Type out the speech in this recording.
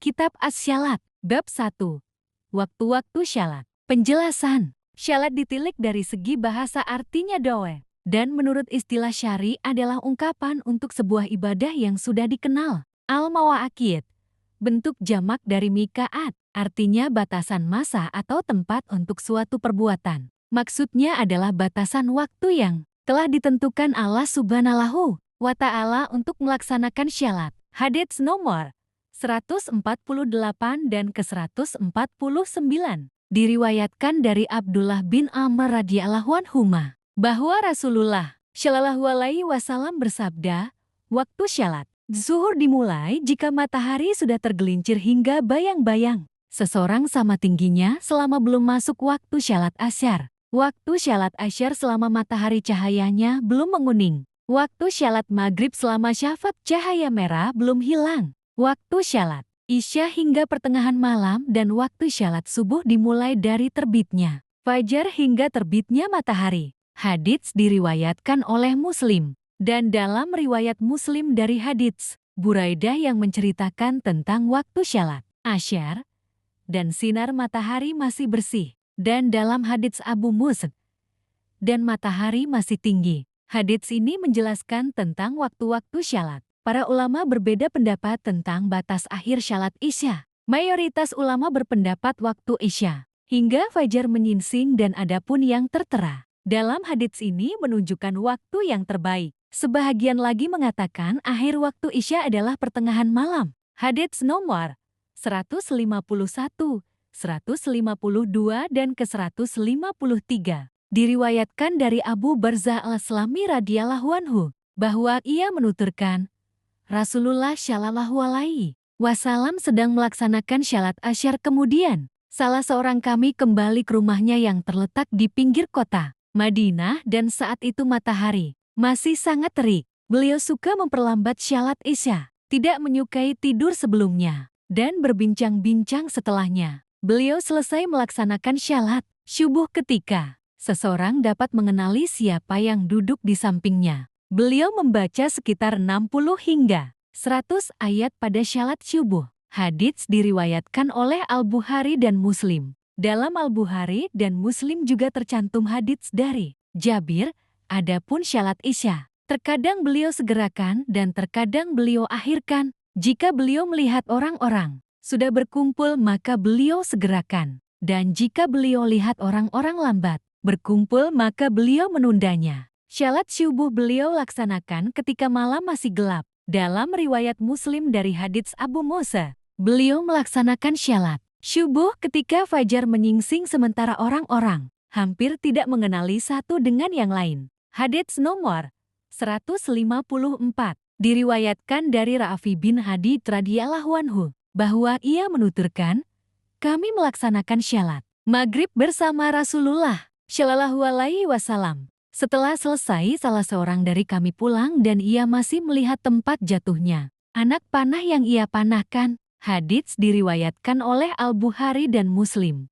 Kitab As-Syalat, Bab 1. Waktu-waktu syalat. Penjelasan. Syalat ditilik dari segi bahasa artinya doa, dan menurut istilah syari adalah ungkapan untuk sebuah ibadah yang sudah dikenal. Al-Mawa'akid, bentuk jamak dari mika'at, artinya batasan masa atau tempat untuk suatu perbuatan. Maksudnya adalah batasan waktu yang telah ditentukan Allah Subhanahu wa Ta'ala untuk melaksanakan syalat. Hadits nomor 148 dan ke-149. Diriwayatkan dari Abdullah bin Amr radhiyallahu anhuma bahwa Rasulullah shallallahu alaihi wasallam bersabda, waktu syalat zuhur dimulai jika matahari sudah tergelincir hingga bayang-bayang seseorang sama tingginya selama belum masuk waktu syalat asyar. Waktu syalat asyar selama matahari cahayanya belum menguning. Waktu syalat maghrib selama syafaq cahaya merah belum hilang. Waktu syalat isya hingga pertengahan malam, dan waktu syalat subuh dimulai dari terbitnya fajar hingga terbitnya matahari. Hadits diriwayatkan oleh Muslim, dan dalam riwayat Muslim dari hadits Buraidah yang menceritakan tentang waktu syalat asyar dan sinar matahari masih bersih, dan dalam hadits Abu Musa dan matahari masih tinggi. Hadits ini menjelaskan tentang waktu-waktu syalat. Para ulama berbeda pendapat tentang batas akhir syalat isya. Mayoritas ulama berpendapat waktu isya hingga fajar menyingsing, dan adapun yang tertera dalam hadits ini menunjukkan waktu yang terbaik. Sebahagian lagi mengatakan akhir waktu isya adalah pertengahan malam. Hadits nomor 151, 152 dan ke-153. Diriwayatkan dari Abu Barzah al-Aslami radhiyallahu anhu bahwa ia menuturkan, Rasulullah shallallahu alaihi wasallam sedang melaksanakan syalat asyar, kemudian salah seorang kami kembali ke rumahnya yang terletak di pinggir kota Madinah, dan saat itu matahari masih sangat terik. Beliau suka memperlambat syalat isya, tidak menyukai tidur sebelumnya, dan berbincang-bincang setelahnya. Beliau selesai melaksanakan syalat syubuh ketika seseorang dapat mengenali siapa yang duduk di sampingnya. Beliau membaca sekitar 60 hingga 100 ayat pada syalat syubuh. Hadits diriwayatkan oleh Al-Bukhari dan Muslim. Dalam Al-Bukhari dan Muslim juga tercantum hadits dari Jabir. Adapun syalat isya, terkadang beliau segerakan dan terkadang beliau akhirkan. Jika beliau melihat orang-orang sudah berkumpul, maka beliau segerakan. Dan jika beliau lihat orang-orang lambat berkumpul, maka beliau menundanya. Syalat syubuh beliau laksanakan ketika malam masih gelap. Dalam riwayat Muslim dari hadits Abu Musa, beliau melaksanakan syalat syubuh ketika fajar menyingsing, sementara orang-orang hampir tidak mengenali satu dengan yang lain. Hadits nomor 154 diriwayatkan dari Ra'fi bin Hadid radhiyallahu anhu bahwa ia menuturkan, kami melaksanakan syalat maghrib bersama Rasulullah shallallahu alaihi wasallam. Setelah selesai, salah seorang dari kami pulang dan ia masih melihat tempat jatuhnya anak panah yang ia panahkan. Hadits diriwayatkan oleh Al-Bukhari dan Muslim.